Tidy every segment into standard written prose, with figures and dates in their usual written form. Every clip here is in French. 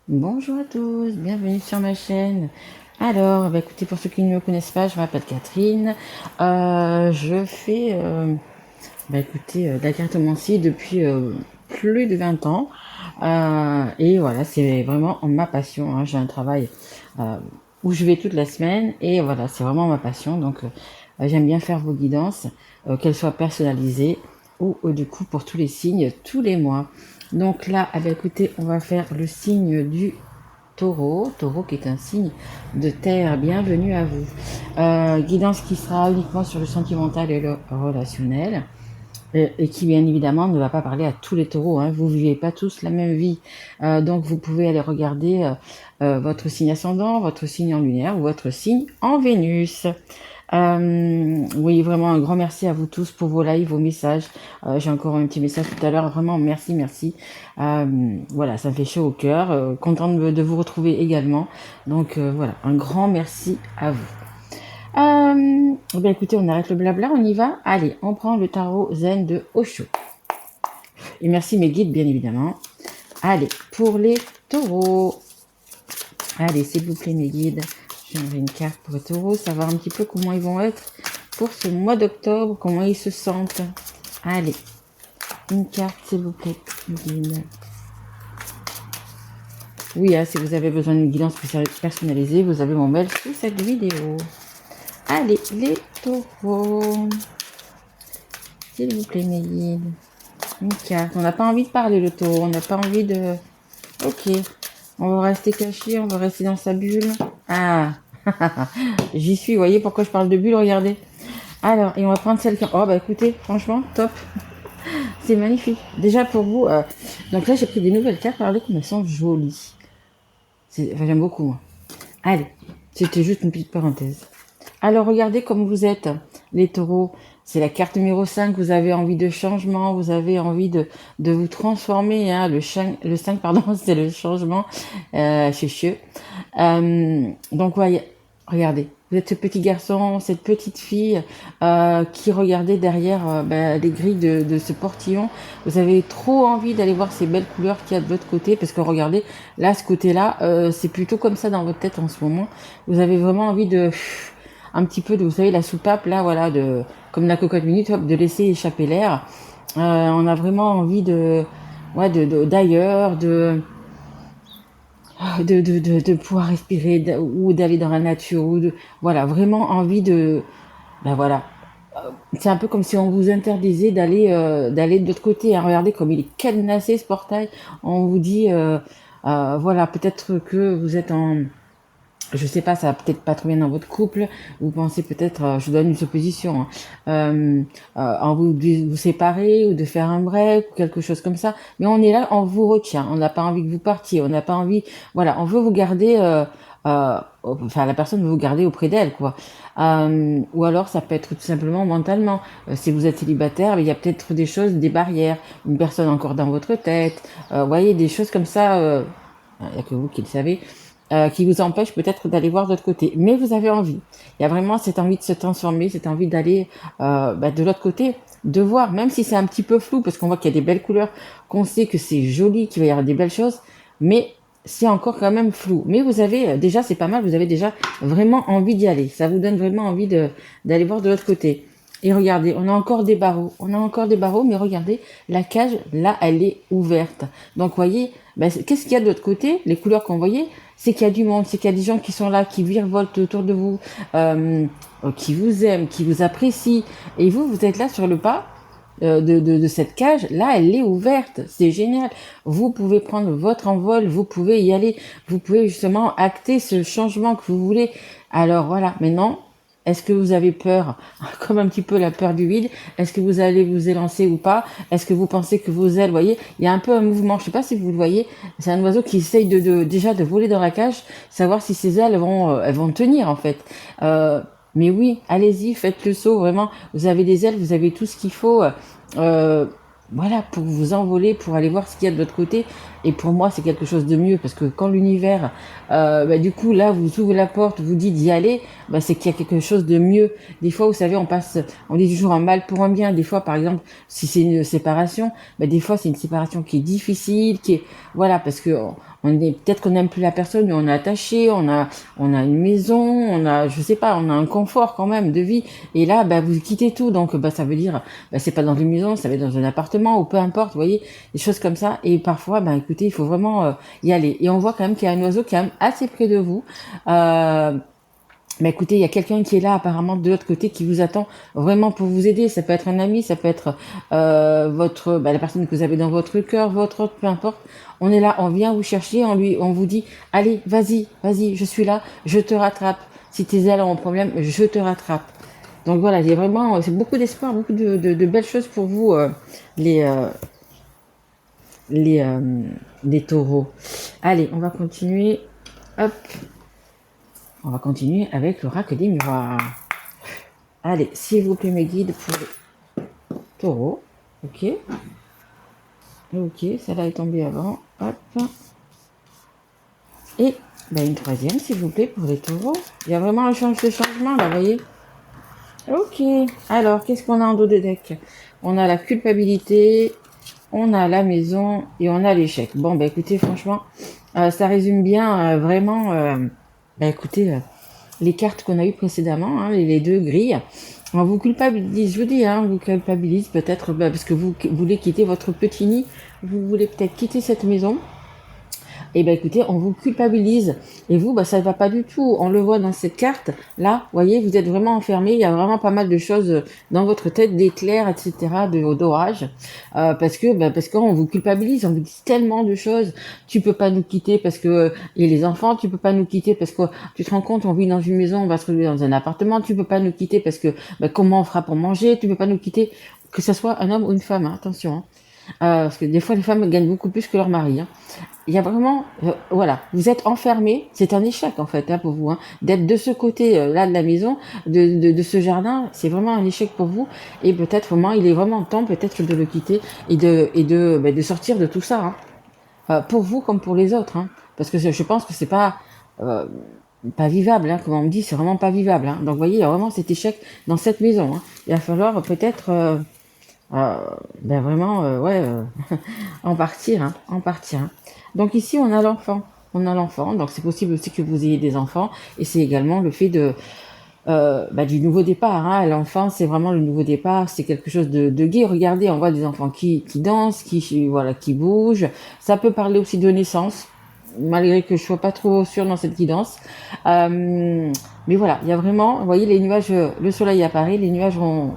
Bonjour à tous, bienvenue sur ma chaîne. Alors, écoutez, pour ceux qui ne me connaissent pas, je m'appelle Catherine. Je fais de la cartomancie depuis plus de 20 ans. Et voilà, c'est vraiment ma passion, hein. J'ai un travail euh, où je vais toute la semaine et voilà, c'est vraiment ma passion. Donc, j'aime bien faire vos guidances, qu'elles soient personnalisées ou du coup pour tous les signes, tous les mois. Donc là, écoutez, on va faire le signe du taureau qui est un signe de terre. Bienvenue à vous. Guidance qui sera uniquement sur le sentimental et le relationnel. Et qui bien évidemment ne va pas parler à tous les taureaux, hein. Vous vivez pas tous la même vie, donc vous pouvez aller regarder votre signe ascendant, votre signe en lunaire ou votre signe en Vénus. Oui, vraiment un grand merci à vous tous pour vos lives, vos messages. J'ai encore un petit message tout à l'heure, vraiment merci, merci. Voilà, ça me fait chaud au cœur, contente de vous retrouver également. Donc voilà, un grand merci à vous. Écoutez, on arrête le blabla, on y va. Allez, on prend le tarot zen de Osho. Et merci mes guides, bien évidemment. Allez, pour les taureaux. Allez, s'il vous plaît, mes guides. J'aimerais une carte pour les taureaux, savoir un petit peu comment ils vont être pour ce mois d'octobre, comment ils se sentent. Allez, une carte, s'il vous plaît, guide. Oui, hein, si vous avez besoin d'une guidance personnalisée, vous avez mon mail sous cette vidéo. Allez, les taureaux. S'il vous plaît, mes guides. Une carte. On n'a pas envie de parler, le taureau. On n'a pas envie de... Ok. On va rester caché, on va rester dans sa bulle. Ah, j'y suis, vous voyez pourquoi je parle de bulle, regardez. Alors, et on va prendre celle qui... Oh, écoutez, franchement, top. C'est magnifique. Déjà pour vous, donc là, j'ai pris des nouvelles cartes, regardez comme elles sont jolies. Enfin, j'aime beaucoup, moi. Allez, c'était juste une petite parenthèse. Alors, regardez comme vous êtes, les taureaux. C'est la carte numéro 5, vous avez envie de changement, vous avez envie de vous transformer. Hein. Le 5, pardon, c'est le changement. C'est chieux. Donc, ouais, regardez. Vous êtes ce petit garçon, cette petite fille qui regardait derrière les grilles de ce portillon. Vous avez trop envie d'aller voir ces belles couleurs qu'il y a de l'autre côté. Parce que regardez, là, ce côté-là, c'est plutôt comme ça dans votre tête en ce moment. Vous avez vraiment envie de... un petit peu de, vous savez, la soupape, là, voilà, comme la cocotte minute, hop, de laisser échapper l'air. On a vraiment envie d'ailleurs, de pouvoir respirer ou d'aller dans la nature voilà, vraiment envie voilà. C'est un peu comme si on vous interdisait d'aller de l'autre côté, hein. Regardez comme il est cadenassé ce portail. On vous dit, voilà, peut-être que vous êtes je sais pas, ça va peut-être pas trop bien dans votre couple. Vous pensez peut-être, je vous donne une supposition, hein, en vous séparer ou de faire un break ou quelque chose comme ça. Mais on est là, on vous retient. On n'a pas envie que vous partiez. On n'a pas envie, voilà, on veut vous garder. Enfin, la personne veut vous garder auprès d'elle, quoi. Ou alors, ça peut être tout simplement mentalement. Si vous êtes célibataire, il y a peut-être des choses, des barrières, une personne encore dans votre tête. Vous voyez, des choses comme ça. Il n'y a que vous qui le savez qui vous empêche peut-être d'aller voir de l'autre côté. Mais vous avez envie. Il y a vraiment cette envie de se transformer, cette envie d'aller de l'autre côté, de voir, même si c'est un petit peu flou, parce qu'on voit qu'il y a des belles couleurs, qu'on sait que c'est joli, qu'il va y avoir des belles choses, mais c'est encore quand même flou. Mais vous avez, déjà c'est pas mal, vous avez déjà vraiment envie d'y aller. Ça vous donne vraiment envie d'aller voir de l'autre côté. Et regardez, on a encore des barreaux. On a encore des barreaux, mais regardez, la cage, là, elle est ouverte. Donc, voyez, qu'est-ce qu'il y a de l'autre côté? Les couleurs qu'on voyait, c'est qu'il y a du monde, c'est qu'il y a des gens qui sont là, qui virevoltent autour de vous, qui vous aiment, qui vous apprécient. Et vous, vous êtes là sur le pas de cette cage. Là, elle est ouverte. C'est génial. Vous pouvez prendre votre envol, vous pouvez y aller. Vous pouvez justement acter ce changement que vous voulez. Alors voilà, maintenant, est-ce que vous avez peur, comme un petit peu la peur du vide? Est-ce que vous allez vous élancer ou pas? Est-ce que vous pensez que vos ailes, voyez, il y a un peu un mouvement, je sais pas si vous le voyez, c'est un oiseau qui essaye déjà de voler dans la cage, savoir si ses ailes elles vont tenir en fait. Mais oui, allez-y, faites le saut, vraiment, vous avez des ailes, vous avez tout ce qu'il faut, voilà, pour vous envoler, pour aller voir ce qu'il y a de l'autre côté. Et pour moi, c'est quelque chose de mieux parce que quand l'univers, bah, du coup, là, vous ouvrez la porte, vous dites d'y aller, bah, c'est qu'il y a quelque chose de mieux. Des fois, vous savez, on dit toujours un mal pour un bien. Des fois, par exemple, si c'est une séparation, bah, des fois, c'est une séparation qui est difficile, qui est, voilà, parce que peut-être qu'on n'aime plus la personne, mais on est attaché, on a une maison, on a, je sais pas, on a un confort quand même de vie. Et là, bah, vous quittez tout, donc, bah, ça veut dire, bah, c'est pas dans une maison, ça va être dans un appartement ou peu importe, vous voyez, des choses comme ça. Et parfois, bah, écoutez, il faut vraiment y aller. Et on voit quand même qu'il y a un oiseau qui est quand même assez près de vous. Mais écoutez, il y a quelqu'un qui est là apparemment de l'autre côté qui vous attend vraiment pour vous aider. Ça peut être un ami, ça peut être la personne que vous avez dans votre cœur, votre autre, peu importe. On est là, on vient vous chercher, on vous dit, allez, vas-y, je suis là, je te rattrape. Si tes ailes ont un problème, je te rattrape. Donc voilà, il y a vraiment, c'est beaucoup d'espoir, beaucoup de belles choses pour vous, les, euh, les, euh, les taureaux. Allez, on va continuer. Hop, on va continuer avec l'oracle des miroirs. Allez, s'il vous plaît, mes guides pour les taureaux. Ok. Ok, celle-là est tombée avant. Hop. Et ben, une troisième, s'il vous plaît, pour les taureaux. Il y a vraiment un changement, là, vous voyez. Ok. Alors, qu'est-ce qu'on a en dos de deck? On a la culpabilité, on a la maison et on a l'échec. Bon, ben écoutez, franchement, ça résume bien vraiment, écoutez, les cartes qu'on a eues précédemment, hein, les deux grilles. On vous culpabilise, je vous dis, hein, on vous culpabilise peut-être parce que vous voulez quitter votre petit nid, vous voulez peut-être quitter cette maison. Et ben écoutez, on vous culpabilise. Et vous, ça ne va pas du tout. On le voit dans cette carte. Là, vous voyez, vous êtes vraiment enfermé. Il y a vraiment pas mal de choses dans votre tête, d'éclairs, etc., d'orage. Parce qu'on vous culpabilise. On vous dit tellement de choses. Tu peux pas nous quitter parce que et les enfants, tu peux pas nous quitter parce que tu te rends compte, on vit dans une maison, on va se retrouver dans un appartement. Tu peux pas nous quitter parce que comment on fera pour manger? Tu peux pas nous quitter, que ce soit un homme ou une femme. Hein, attention. Hein. Parce que des fois, les femmes gagnent beaucoup plus que leur mari. Hein. Il y a vraiment, voilà, vous êtes enfermé, c'est un échec en fait pour vous, hein, d'être de ce côté là de la maison, de ce jardin, c'est vraiment un échec pour vous. Et peut-être vraiment, il est vraiment temps peut-être de le quitter et de sortir de tout ça, hein, pour vous comme pour les autres, hein, parce que je pense que c'est euh, pas vivable, hein, comme on me dit, c'est vraiment pas vivable. Hein. Donc vous voyez, il y a vraiment cet échec dans cette maison. Hein. Il va falloir peut-être vraiment en partir, hein, en partir. Hein. Donc ici on a l'enfant, donc c'est possible aussi que vous ayez des enfants et c'est également le fait du nouveau départ. Hein. L'enfant c'est vraiment le nouveau départ, c'est quelque chose de gai. Regardez, on voit des enfants qui dansent, qui bougent. Ça peut parler aussi de naissance, malgré que je sois pas trop sûre dans cette guidance. Mais voilà, il y a vraiment, vous voyez les nuages, le soleil apparaît, les nuages vont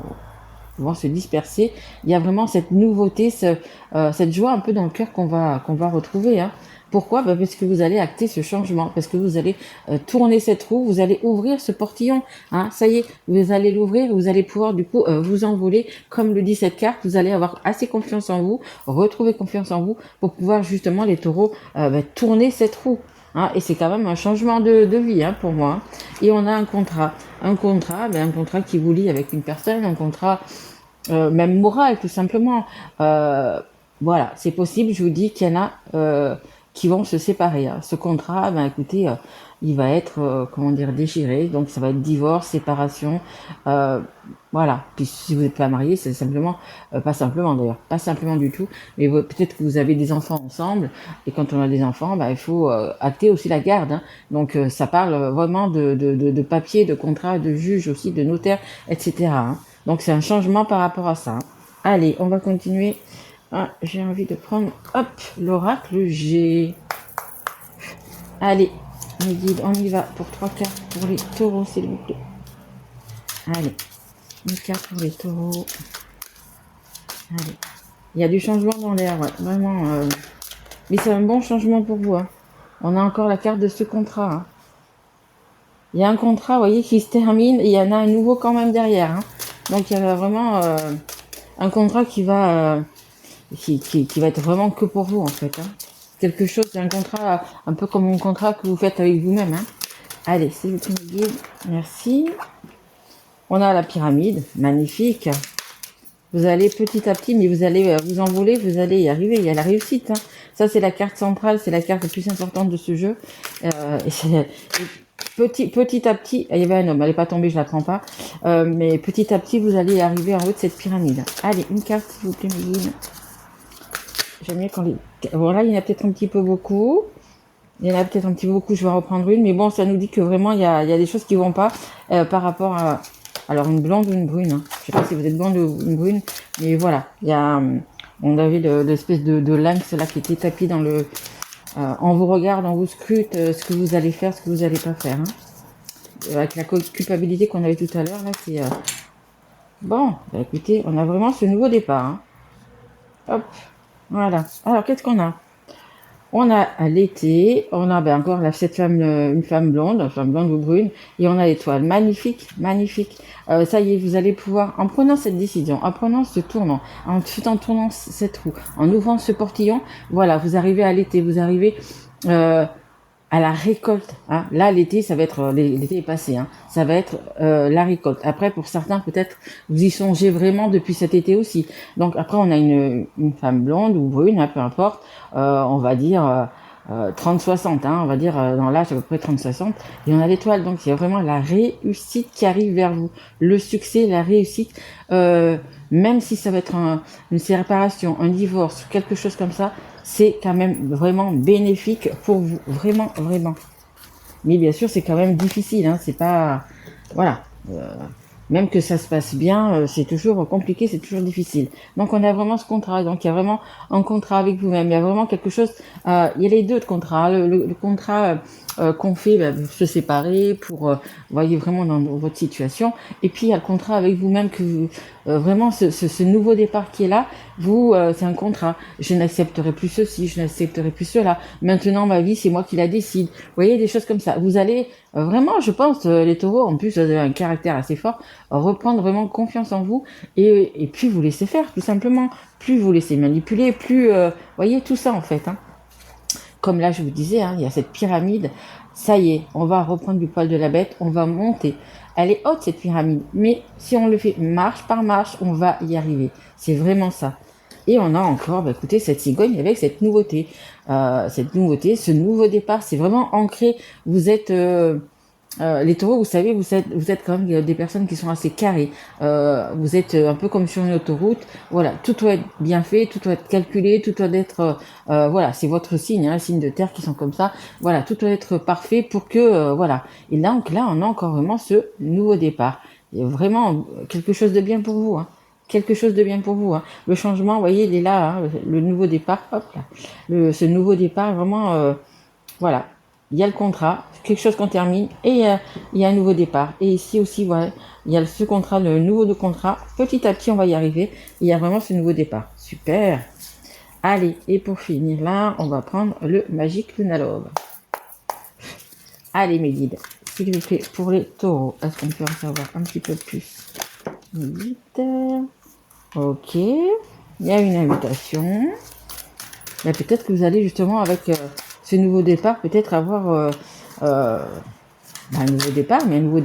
se disperser. Il y a vraiment cette nouveauté, cette joie un peu dans le cœur qu'on va retrouver. Hein. Pourquoi? Parce que vous allez acter ce changement, parce que vous allez tourner cette roue, vous allez ouvrir ce portillon. Hein. Ça y est, vous allez l'ouvrir, vous allez pouvoir du coup vous envoler, comme le dit cette carte. Vous allez avoir assez confiance en vous, retrouver confiance en vous pour pouvoir justement les taureaux tourner cette roue. Hein, et c'est quand même un changement de vie hein, pour moi. Et on a un contrat qui vous lie avec une personne, un contrat même moral tout simplement. Voilà, c'est possible, je vous dis qu'il y en a qui vont se séparer. Hein. Ce contrat, écoutez, il va être, déchiré, donc ça va être divorce, séparation, voilà. Puis si vous n'êtes pas marié, c'est simplement, pas simplement d'ailleurs, pas simplement du tout, mais peut-être que vous avez des enfants ensemble, et quand on a des enfants, il faut acter aussi la garde. Hein. Donc ça parle vraiment de papier, de contrat, de juge aussi, de notaire, etc. Hein. Donc c'est un changement par rapport à ça. Hein. Allez, on va continuer. Ah, j'ai envie de prendre, l'oracle G. Allez, mes guides, on y va pour 3 cartes pour les taureaux, s'il vous plaît. Allez, une carte pour les taureaux. Allez, il y a du changement dans l'air, ouais, vraiment. Mais c'est un bon changement pour vous. Hein. On a encore la carte de ce contrat. Hein. Il y a un contrat, vous voyez, qui se termine et il y en a un nouveau quand même derrière. Hein. Donc il y a vraiment un contrat qui va être vraiment que pour vous en fait. Hein. Quelque chose, un contrat, un peu comme un contrat que vous faites avec vous-même. Hein. Allez, c'est le premier guide. Merci. On a la pyramide, magnifique. Vous allez petit à petit, mais vous allez vous envoler, vous allez y arriver. Il y a la réussite. Hein. Ça, c'est la carte centrale, c'est la carte la plus importante de ce jeu. Petit à petit, il y avait un homme, elle n'est pas tombée, je la prends pas. Mais petit à petit, vous allez arriver en haut de cette pyramide. Allez, une carte, s'il vous plaît, Méline. J'aime bien quand les... Voilà, il y en a peut-être un petit peu beaucoup. Il y en a peut-être un petit peu beaucoup, je vais en reprendre une. Mais bon, ça nous dit que vraiment, il y a des choses qui vont pas par rapport à... Alors, une blonde ou une brune. Hein. Je sais pas si vous êtes blonde ou une brune. Mais voilà, il y a... On avait l'espèce de lynx là qui était tapis dans le... on vous regarde, on vous scrute ce que vous allez faire, ce que vous n'allez pas faire. Hein. Avec la culpabilité qu'on avait tout à l'heure, là, c'est... Bon, bah, écoutez, on a vraiment ce nouveau départ. Hein. Hop, voilà. Alors, qu'est-ce qu'on a? On a l'été, on a encore cette femme, une femme blonde ou brune, et on a l'étoile. Magnifique, magnifique. Ça y est, vous allez pouvoir, en prenant cette décision, en prenant ce tournant, en tournant cette roue, en ouvrant ce portillon, voilà, vous arrivez à l'été, vous arrivez à la récolte. Hein. Là, l'été, ça va être, l'été est passé, hein. Ça va être la récolte. Après, pour certains, peut-être, vous y songez vraiment depuis cet été aussi. Donc après, on a une femme blonde ou brune, hein, peu importe, on va dire 30-60, hein, on va dire dans l'âge à peu près 30-60, et on a l'étoile. Donc il y a vraiment la réussite qui arrive vers vous, le succès, la réussite, même si ça va être une séparation, un divorce, quelque chose comme ça, c'est quand même vraiment bénéfique pour vous, vraiment, vraiment. Mais bien sûr, c'est quand même difficile, hein, c'est pas... Voilà. Même que ça se passe bien, c'est toujours compliqué, c'est toujours difficile. Donc on a vraiment ce contrat, donc il y a vraiment un contrat avec vous-même, il y a vraiment quelque chose, il y a les deux de contrats, le contrat qu'on fait pour se séparer, pour voyez vraiment dans votre situation, et puis il y a le contrat avec vous-même que vous, vraiment ce nouveau départ qui est là, vous c'est un contrat. Je n'accepterai plus ceci, je n'accepterai plus cela. Maintenant ma vie c'est moi qui la décide. Vous voyez des choses comme ça. Vous allez vraiment, je pense, les taureaux en plus vous avez un caractère assez fort, reprendre vraiment confiance en vous et puis vous laisser faire tout simplement. Plus vous laissez manipuler, plus voyez tout ça en fait. Hein. Comme là je vous disais, hein, il y a cette pyramide. Ça y est, on va reprendre du poil de la bête, on va monter. Elle est haute cette pyramide, mais si on le fait marche par marche, on va y arriver. C'est vraiment ça. Et on a encore, écoutez, cette cigogne avec cette nouveauté, ce nouveau départ, c'est vraiment ancré. Vous êtes les taureaux, vous savez, vous êtes quand même des personnes qui sont assez carrées. Vous êtes un peu comme sur une autoroute. Voilà, tout doit être bien fait, tout doit être calculé, tout doit être, voilà, c'est votre signe, hein, signe de terre qui sont comme ça. Voilà, tout doit être parfait pour que, voilà. Et donc là, on a encore vraiment ce nouveau départ. Il y a vraiment quelque chose de bien pour vous. Hein. Quelque chose de bien pour vous. Hein. Le changement, vous voyez, il est là, hein, le nouveau départ. Hop là, ce nouveau départ, vraiment, voilà. Il y a le contrat, quelque chose qu'on termine, et il y a un nouveau départ. Et ici aussi, voilà, il y a ce contrat, le nouveau contrat. Petit à petit, on va y arriver. Il y a vraiment ce nouveau départ. Super. Allez, et pour finir là, on va prendre le Magic Lunalobe. Allez, mes guides, s'il vous plaît, pour les taureaux, est-ce qu'on peut en savoir un petit peu plus? Vite. Ok. Il y a une invitation. Mais peut-être que vous allez justement avec... ce nouveau départ, peut-être avoir un nouveau départ, mais un nouveau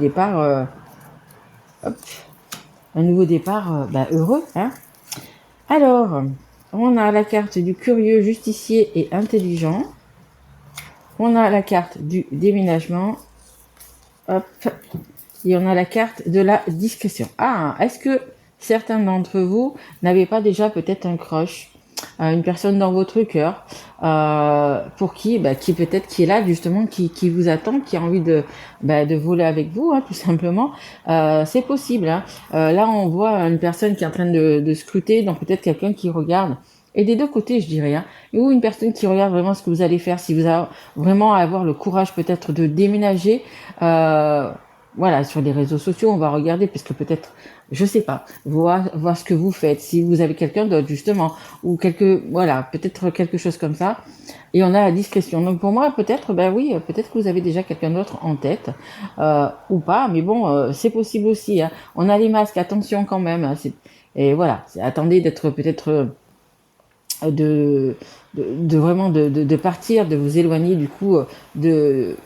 départ, heureux. Hein. Alors, on a la carte du curieux, justicier et intelligent. On a la carte du déménagement. Hop. Et on a la carte de la discrétion. Ah, est-ce que certains d'entre vous n'avaient pas déjà peut-être un crush, une personne dans votre cœur, pour qui peut-être qui est là justement, qui vous attend, qui a envie de voler avec vous, hein, tout simplement. C'est possible. Hein. Là, on voit une personne qui est en train de scruter, donc peut-être quelqu'un qui regarde. Et des deux côtés, je dirais, hein, ou une personne qui regarde vraiment ce que vous allez faire, si vous avez vraiment à avoir le courage peut-être de déménager. Voilà, sur les réseaux sociaux, on va regarder, parce que peut-être, je sais pas, voir ce que vous faites, si vous avez quelqu'un d'autre, justement, ou peut-être quelque chose comme ça. Et on a la discrétion. Donc pour moi, peut-être, oui, peut-être que vous avez déjà quelqu'un d'autre en tête, ou pas, mais bon, c'est possible aussi. Hein. On a les masques, attention quand même. Hein, et voilà, attendez d'être peut-être... vraiment de partir, de vous éloigner du coup de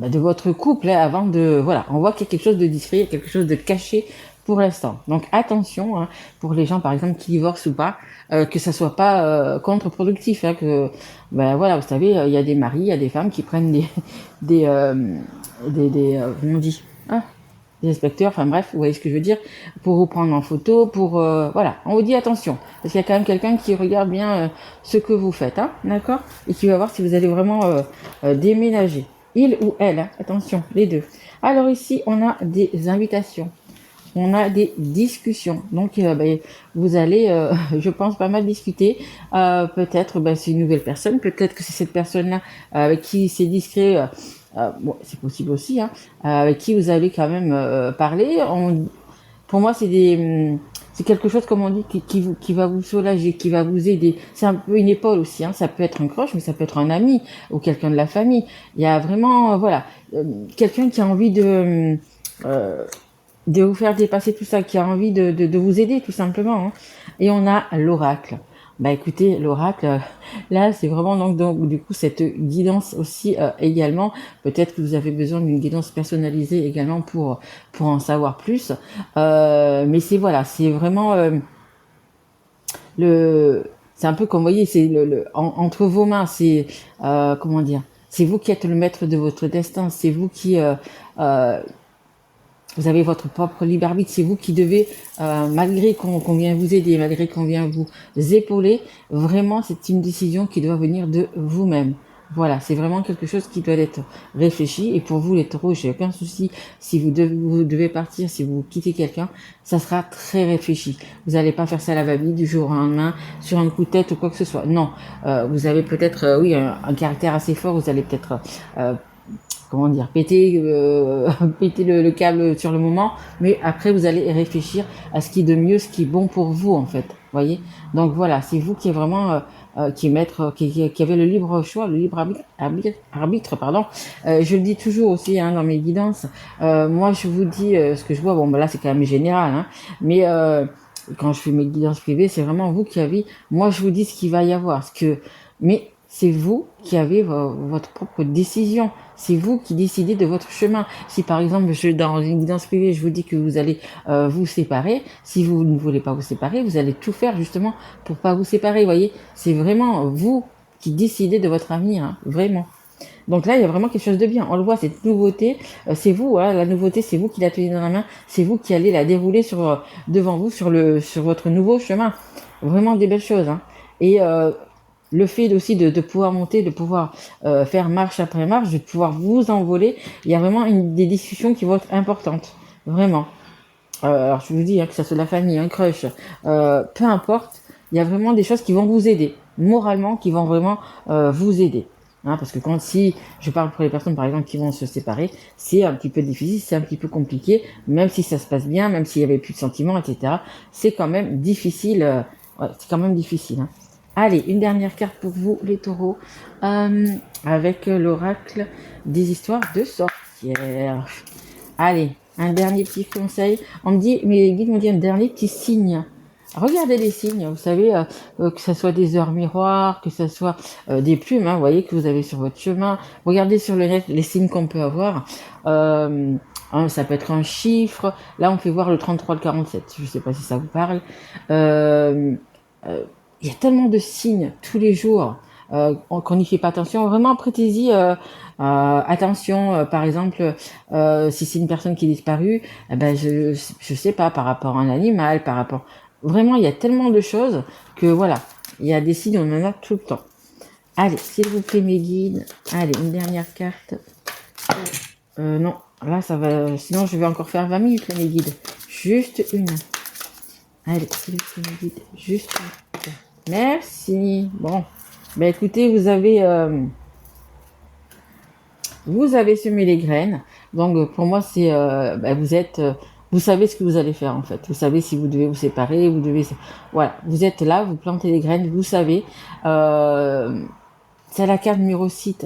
votre couple, hein, avant de... Voilà, on voit qu'il y a quelque chose de discret, quelque chose de caché, pour l'instant. Donc attention, hein, pour les gens par exemple qui divorcent ou pas, que ça soit pas contre-productif, hein, que ben voilà, vous savez, il y a des maris, il y a des femmes qui prennent des comment on dit, ah, des inspecteurs, enfin bref, vous voyez ce que je veux dire, pour vous prendre en photo, pour voilà, on vous dit attention, parce qu'il y a quand même quelqu'un qui regarde bien ce que vous faites, hein, d'accord, et qui va voir si vous allez vraiment déménager, il ou elle, hein, attention, les deux. Alors ici, on a des invitations, on a des discussions, donc vous allez, je pense, pas mal discuter, peut-être c'est une nouvelle personne, peut-être que c'est cette personne-là avec qui c'est discret. Bon, c'est possible aussi, hein, avec qui vous allez quand même parler. Pour moi, c'est quelque chose, comme on dit, qui va vous soulager, qui va vous aider. C'est un peu une épaule aussi, hein. Ça peut être un crush, mais ça peut être un ami ou quelqu'un de la famille. Il y a vraiment, voilà, quelqu'un qui a envie de vous faire dépasser tout ça, qui a envie de vous aider, tout simplement, hein. Et on a l'oracle. Bah écoutez, l'oracle, là c'est vraiment donc du coup cette guidance aussi également. Peut-être que vous avez besoin d'une guidance personnalisée également pour en savoir plus. Mais c'est voilà, c'est vraiment c'est un peu comme vous voyez, c'est entre vos mains, c'est comment dire, c'est vous qui êtes le maître de votre destin, c'est vous qui vous avez votre propre libre arbitre, c'est vous qui devez, malgré qu'on vient vous aider, malgré qu'on vient vous épauler, vraiment c'est une décision qui doit venir de vous-même. Voilà, c'est vraiment quelque chose qui doit être réfléchi. Et pour vous les taureaux, j'ai aucun souci. Si vous devez partir, si vous quittez quelqu'un, ça sera très réfléchi. Vous n'allez pas faire ça à la va-vite du jour au lendemain, sur un coup de tête ou quoi que ce soit. Non, vous avez peut-être, oui, un caractère assez fort. Vous allez peut-être comment dire, péter, péter le câble sur le moment, mais après vous allez réfléchir à ce qui est de mieux, ce qui est bon pour vous en fait, voyez. Donc voilà, c'est vous qui est vraiment qui est maître, qui avait le libre choix, le libre arbitre, pardon. Je le dis toujours aussi hein, dans mes guidances. Moi, je vous dis ce que je vois. Bon, ben là, c'est quand même général, hein, mais quand je fais mes guidances privées, c'est vraiment vous qui avez. Moi, je vous dis ce qu'il va y avoir, mais c'est vous qui avez votre propre décision. C'est vous qui décidez de votre chemin. Si par exemple, dans une guidance privée, je vous dis que vous allez vous séparer, si vous ne voulez pas vous séparer, vous allez tout faire justement pour pas vous séparer. Vous voyez, c'est vraiment vous qui décidez de votre avenir, hein, vraiment. Donc là, il y a vraiment quelque chose de bien. On le voit, cette nouveauté, c'est vous, hein, la nouveauté, c'est vous qui la tenez dans la main, c'est vous qui allez la dérouler devant vous sur votre nouveau chemin. Vraiment des belles choses, hein. Et le fait aussi de pouvoir monter, de pouvoir faire marche après marche, de pouvoir vous envoler, il y a vraiment des discussions qui vont être importantes, vraiment. Alors je vous dis hein, que ça soit la famille, un crush, peu importe, il y a vraiment des choses qui vont vous aider, moralement, qui vont vraiment vous aider. Hein, parce que si je parle pour les personnes par exemple qui vont se séparer, c'est un petit peu difficile, c'est un petit peu compliqué, même si ça se passe bien, même s'il y avait plus de sentiments, etc. C'est quand même difficile, ouais, c'est quand même difficile. Hein. Allez, une dernière carte pour vous, les taureaux, avec l'oracle des histoires de sorcières. Allez, un dernier petit conseil. Mes guides m'ont dit un dernier petit signe. Regardez les signes, vous savez, que ce soit des heures miroirs, que ce soit des plumes, hein, vous voyez, que vous avez sur votre chemin. Regardez sur le net les signes qu'on peut avoir. Ça peut être un chiffre. Là, on fait voir le 33, le 47. Je ne sais pas si ça vous parle. Il y a tellement de signes tous les jours qu'on n'y fait pas attention. Vraiment, prêtez-y attention. Par exemple, si c'est une personne qui est disparue, je sais pas, par rapport à un animal, par rapport... Vraiment, il y a tellement de choses que voilà, il y a des signes, on en a tout le temps. Allez, s'il vous plaît, mes guides. Allez, une dernière carte. Non, là, ça va... Sinon, je vais encore faire 20 minutes, mes guides. Juste une. Allez, s'il vous plaît, mes guides. Juste une. Merci. Bon, écoutez, vous avez semé les graines. Donc pour moi, c'est vous savez ce que vous allez faire en fait. Vous savez si vous devez vous séparer, voilà, vous êtes là, vous plantez les graines, vous savez. C'est la carte numéro 6,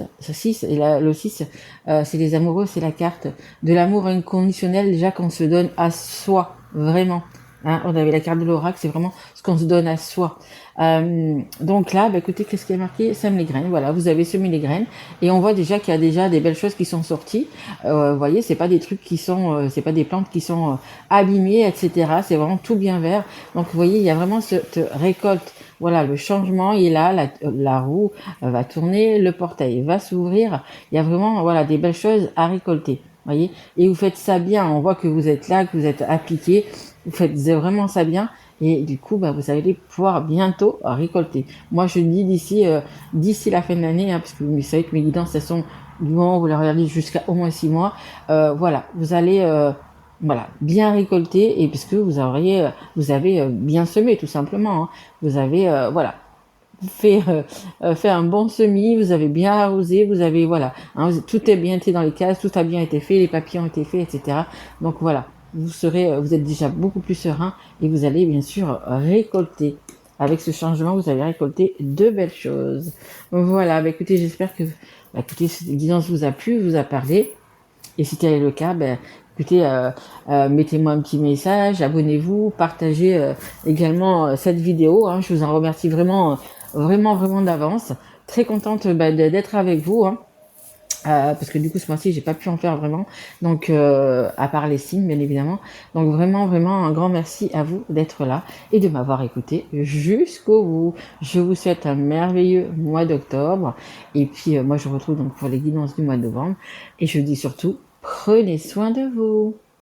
et le 6, c'est les amoureux, c'est la carte de l'amour inconditionnel déjà qu'on se donne à soi, vraiment. Hein, on avait la carte de l'oracle, c'est vraiment ce qu'on se donne à soi. Donc là, bah, écoutez, qu'est-ce qui est marqué? Sème les graines. Voilà, vous avez semé les graines et on voit déjà qu'il y a déjà des belles choses qui sont sorties. Vous voyez, c'est pas des trucs qui sont, c'est pas des plantes qui sont abîmées, etc. C'est vraiment tout bien vert. Donc vous voyez, il y a vraiment cette récolte. Voilà, le changement est là, la roue va tourner, le portail va s'ouvrir. Il y a vraiment, voilà, des belles choses à récolter. Voyez, et vous faites ça bien. On voit que vous êtes là, que vous êtes appliqué. Vous faites vraiment ça bien. Et du coup, bah, vous allez pouvoir bientôt récolter. Moi, je dis d'ici la fin de l'année, hein, parce que vous savez que mes guidances, elles sont du moment où vous les regardez jusqu'à au moins 6 mois. Voilà, vous allez voilà, bien récolter et puisque vous avez bien semé tout simplement. Hein. Vous avez voilà, fait un bon semis, vous avez bien arrosé, vous avez voilà, hein, tout est bien été dans les cases, tout a bien été fait, les papiers ont été faits, etc. Donc voilà, vous êtes déjà beaucoup plus serein et vous allez bien sûr récolter. Avec ce changement, vous allez récolter de belles choses. Voilà, bah, écoutez, j'espère que écoutez, cette guidance vous a plu, vous a parlé. Et si tel est le cas, ben, écoutez, mettez-moi un petit message, abonnez-vous, partagez également cette vidéo. Hein, je vous en remercie vraiment, vraiment d'avance. Très contente d'être avec vous. Hein. Parce que du coup ce mois-ci j'ai pas pu en faire vraiment, donc à part les signes bien évidemment. Donc vraiment un grand merci à vous d'être là et de m'avoir écouté jusqu'au bout. Je vous souhaite un merveilleux mois d'octobre et puis moi je vous retrouve donc pour les guidances du mois de novembre et je vous dis surtout prenez soin de vous.